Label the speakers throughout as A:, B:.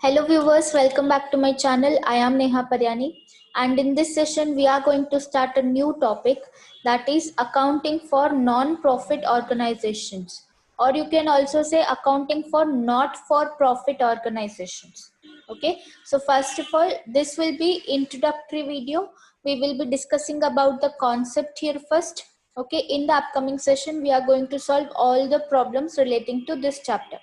A: Hello viewers, welcome back to my channel. I am Neha Paryani, and in this session we are going to start a new topic, that is accounting for non-profit organizations, or you can also say accounting for not-for-profit organizations. Okay, so first of all, this will be introductory video. We will be discussing about the concept here first. Okay, in the upcoming session we are going to solve all the problems relating to this chapter,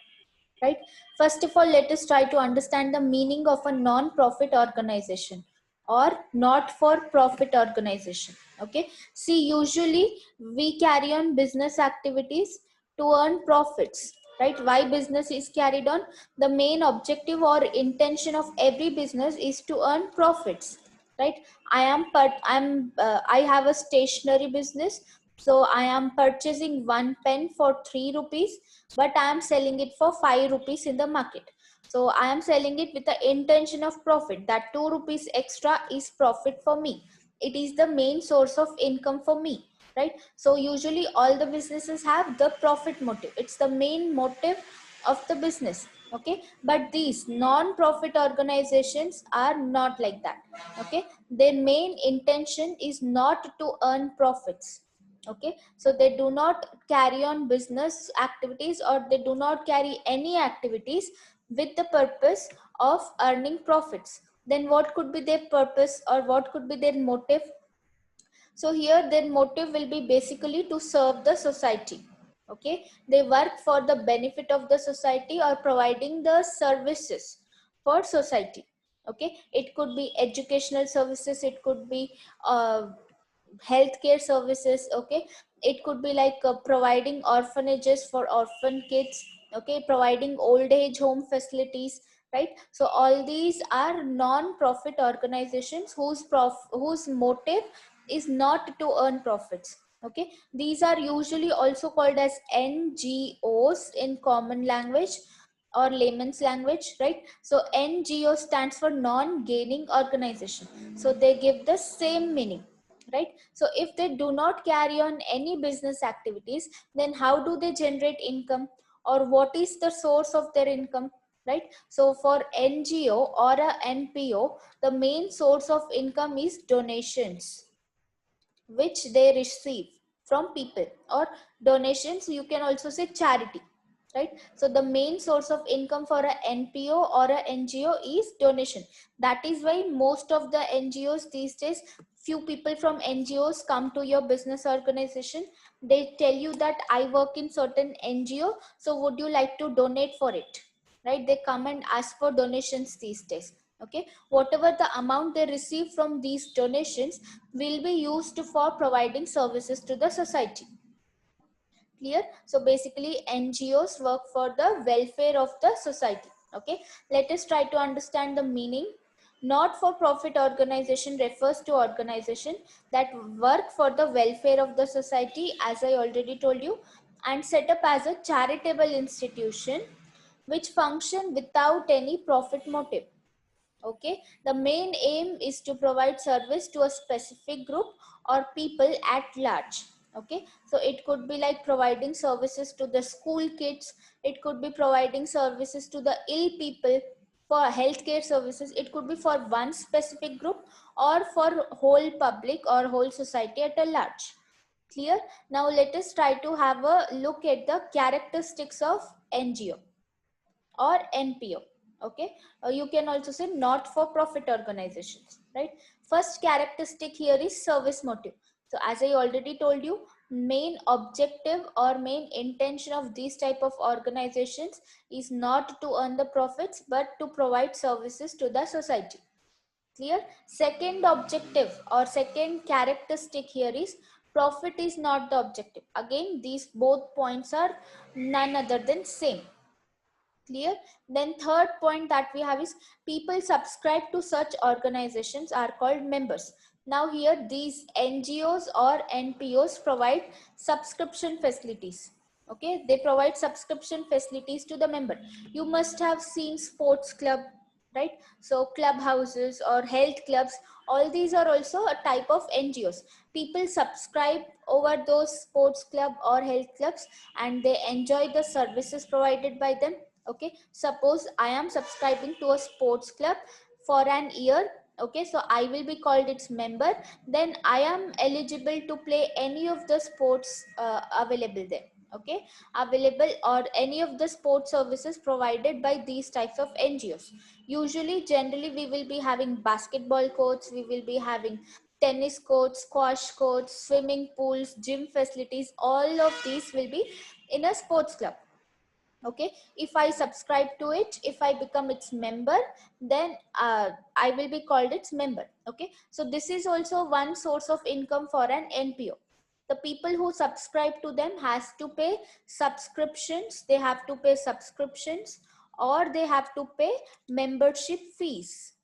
A: right? First of all, let us try to understand the meaning of a non-profit organization or not for profit organization. Okay, see, usually we carry on business activities to earn profits, right? Why business is carried on? The main objective or intention of every business is to earn profits, right? I have a stationery business, so I am purchasing one pen for 3 rupees, but I am selling it for 5 rupees in the market. So I am selling it with the intention of profit. That 2 rupees extra is profit for me. It is the main source of income for me, right? So usually all the businesses have the profit motive. It's the main motive of the business. Okay, but these non-profit organizations are not like that. Okay, their main intention is not to earn profits. Okay, so they do not carry on business activities, or they do not carry any activities with the purpose of earning profits. Then what could be their purpose, or what could be their motive? So here their motive will be basically to serve the society. Okay, they work for the benefit of the society or providing the services for society. Okay, it could be educational services, it could be healthcare services. Okay, it could be like providing orphanages for orphan kids. Okay, providing old age home facilities, right? So all these are non-profit organizations whose motive is not to earn profits. Okay, these are usually also called as NGOs in common language or layman's language, right? So NGO stands for non-gaining organization, so they give the same meaning, right? So if they do not carry on any business activities, then how do they generate income, or what is the source of their income, right? So for NGO or a NPO, the main source of income is donations which they receive from people, or donations, you can also say charity, right? So the main source of income for a NPO or a NGO is donation. That is why most of the NGOs these days, few people from NGOs come to your business organization. They tell you that I work in certain NGO, so would you like to donate for it, right? They come and ask for donations these days. Okay, whatever the amount they receive from these donations will be used for providing services to the society. Clear? So basically NGOs work for the welfare of the society. Okay, let us try to understand the meaning. Not for profit organization refers to organization that work for the welfare of the society, as I already told you, and set up as a charitable institution which function without any profit motive. Okay, the main aim is to provide service to a specific group or people at large. Okay, so it could be like providing services to the school kids, it could be providing services to the ill people, for healthcare services, it could be for one specific group or for whole public or whole society at a large. Clear? Now let us try to have a look at the characteristics of NGO or NPO. Okay, you can also say not for profit organizations, right? First characteristic here is service motive. So as I already told you, main objective or main intention of these type of organizations is not to earn the profits, but to provide services to the society. Clear? Second objective or second characteristic here is profit is not the objective. Again, these both points are none other than same. Clear? Then third point that we have is people subscribe to such organizations are called members. Now here these NGOs or NPOs provide subscription facilities. Okay, they provide subscription facilities to the member. You must have seen sports club, right? So clubhouses or health clubs, all these are also a type of NGOs. People subscribe over those sports club or health clubs, and they enjoy the services provided by them. Okay, suppose I am subscribing to a sports club for an year. Okay, so I will be called its member. Then I am eligible to play any of the sports available there. Okay, available, or any of the sports services provided by these types of NGOs. Usually, generally, we will be having basketball courts, we will be having tennis courts, squash courts, swimming pools, gym facilities. All of these will be in a sports club. Okay, if I subscribe to it, if I become its member, then I will be called its member. Okay, so this is also one source of income for an NPO. The people who subscribe to them has to pay subscriptions, they have to pay subscriptions, or they have to pay membership fees.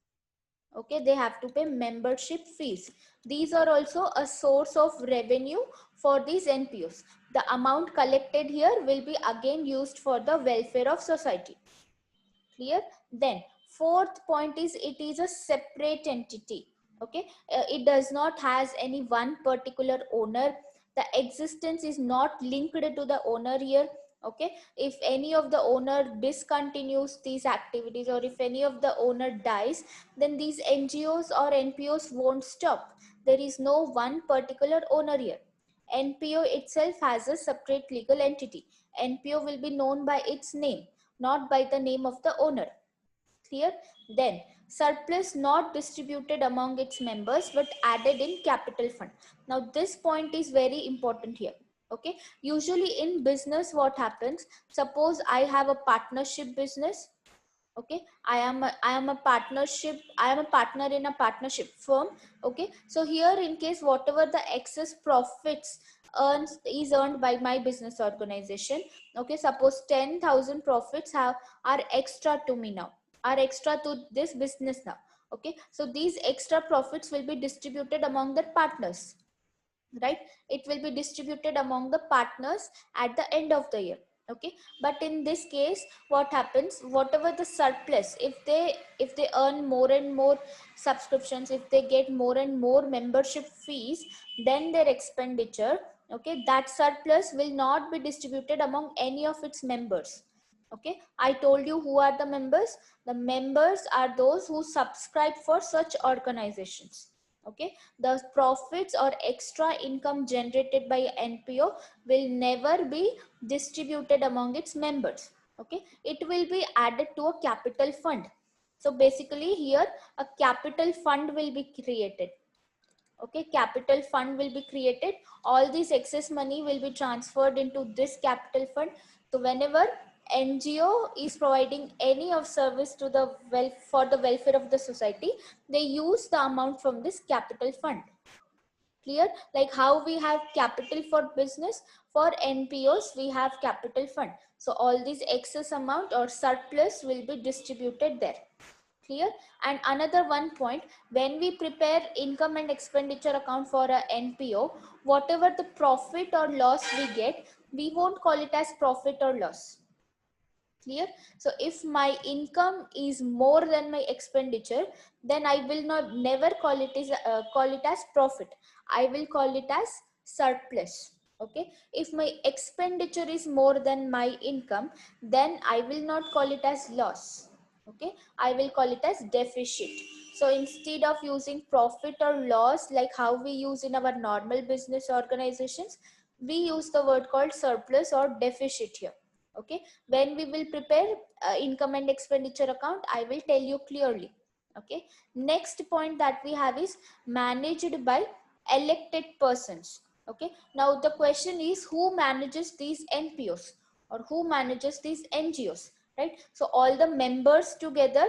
A: Okay, they have to pay membership fees. These are also a source of revenue for these NPOs. The amount collected here will be again used for the welfare of society. Clear? Then fourth point is, it is a separate entity. Okay, it does not has any one particular owner. The existence is not linked to the owner here. Okay, if any of the owner discontinues these activities, or if any of the owner dies, then these NGOs or NPOs won't stop. There is no one particular owner here. NPO itself has a separate legal entity. NPO will be known by its name, not by the name of the owner. Clear? Then surplus not distributed among its members but added in capital fund. Now this point is very important here. Okay, usually in business what happens, suppose I have a partnership business. Okay, I am a partnership, I am a partner in a partnership firm. Okay, so here in case whatever the excess profits earned by my business organization. Okay, suppose 10,000 profits are extra to me now, are extra to this business now. Okay, so these extra profits will be distributed among the partners, right? It will be distributed among the partners at the end of the year. Okay, but in this case what happens, whatever the surplus, if they earn more and more subscriptions, if they get more and more membership fees than their expenditure, okay, that surplus will not be distributed among any of its members. Okay, I told you who are the members. The members are those who subscribe for such organizations. Okay, the profits or extra income generated by NPO will never be distributed among its members. Okay, it will be added to a capital fund. So basically here a capital fund will be created. Okay, capital fund will be created. All this excess money will be transferred into this capital fund. So whenever NGO is providing any of service to the for the welfare of the society, they use the amount from this capital fund. Clear? Like how we have capital for business, for NPOs we have capital fund. So all this excess amount or surplus will be distributed there. Clear? And another one point, when we prepare income and expenditure account for a NPO, whatever the profit or loss we get, we won't call it as profit or loss. Clear? So if my income is more than my expenditure, then I will not never call it as profit. I will call it as surplus. Okay, if my expenditure is more than my income, then I will not call it as loss. Okay, I will call it as deficit. So instead of using profit or loss like how we use in our normal business organizations, we use the word called surplus or deficit here. Okay, when we will prepare income and expenditure account, I will tell you clearly. Okay, next point that we have is managed by elected persons. Okay, now the question is, who manages these NPOs or who manages these NGOs, right? So all the members together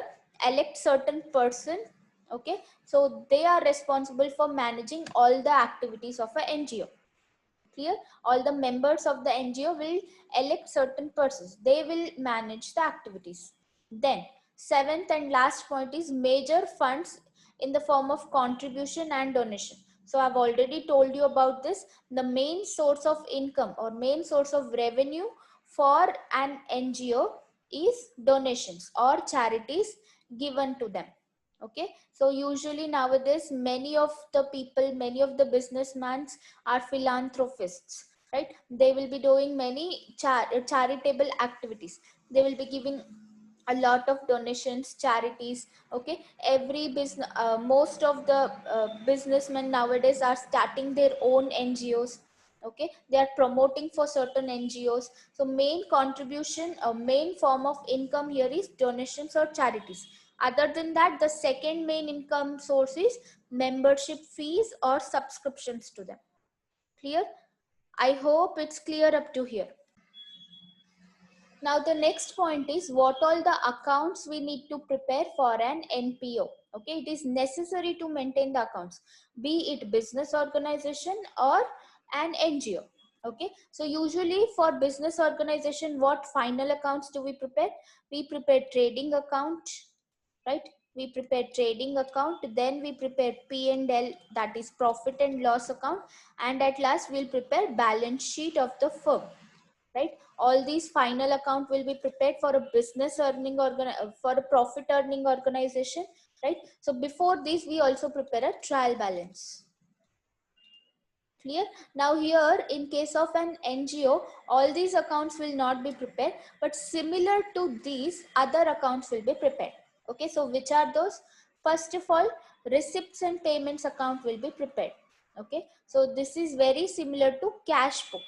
A: elect certain person. Okay, so they are responsible for managing all the activities of a NGO. Clear? All the members of the NGO will elect certain persons. They will manage the activities. Then seventh and last point is major funds in the form of contribution and donation. So I've already told you about this. The main source of income or main source of revenue for an NGO is donations or charities given to them. Okay, so usually nowadays many of the people, many of the businessmen are philanthropists, right? They will be doing many charitable activities. They will be giving a lot of donations, charities. Okay, every business, most of the businessmen nowadays are starting their own NGOs. Okay, they are promoting for certain NGOs. So main contribution, main form of income here is donations or charities. Other than that, the second main income source is membership fees or subscriptions to them. Clear? I hope it's clear up to here. Now the next point is what all the accounts we need to prepare for an NPO. Okay, it is necessary to maintain the accounts, be it business organization or an NGO. Okay, so usually for business organization, what final accounts do we prepare? We prepare trading account, right? We prepare trading account, then we prepare P&L, that is profit and loss account, and at last we'll prepare balance sheet of the firm, right? All these final account will be prepared for a business earning for a profit earning organization, right? So before this we also prepare a trial balance. Clear? Now here in case of an NGO, all these accounts will not be prepared, but similar to these other accounts will be prepared. Okay, so which are those? First of all, receipts and payments account will be prepared. Okay, so this is very similar to cash book.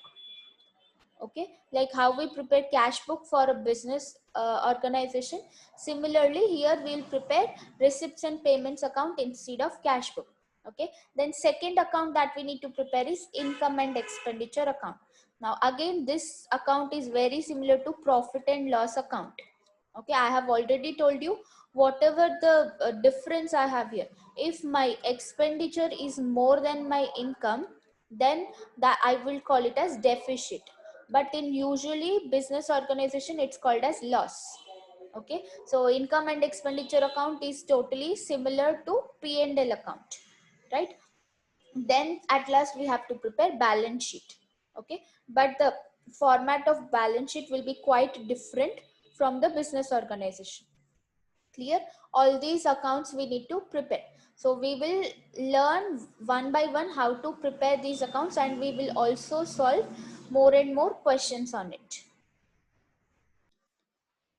A: Okay, like how we prepare cash book for a business organization, similarly here we'll prepare receipts and payments account instead of cash book. Okay, then second account that we need to prepare is income and expenditure account. Now again, this account is very similar to profit and loss account. Okay, I have already told you whatever the difference I have here. If my expenditure is more than my income, then that I will call it as deficit. But in usually business organization, it's called as loss. Okay, so income and expenditure account is totally similar to P&L account, right? Then at last we have to prepare balance sheet. Okay, but the format of balance sheet will be quite different from the business organization. Clear? All these accounts we need to prepare. So we will learn one by one how to prepare these accounts, and we will also solve more and more questions on it.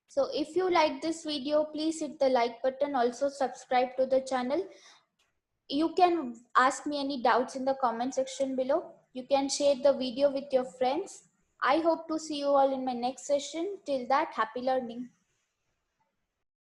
A: So if you like this video, please hit the like button. Also subscribe to the channel. You can ask me any doubts in the comment section below. You can share the video with your friends. I hope to see you all in my next session. Till that, happy learning.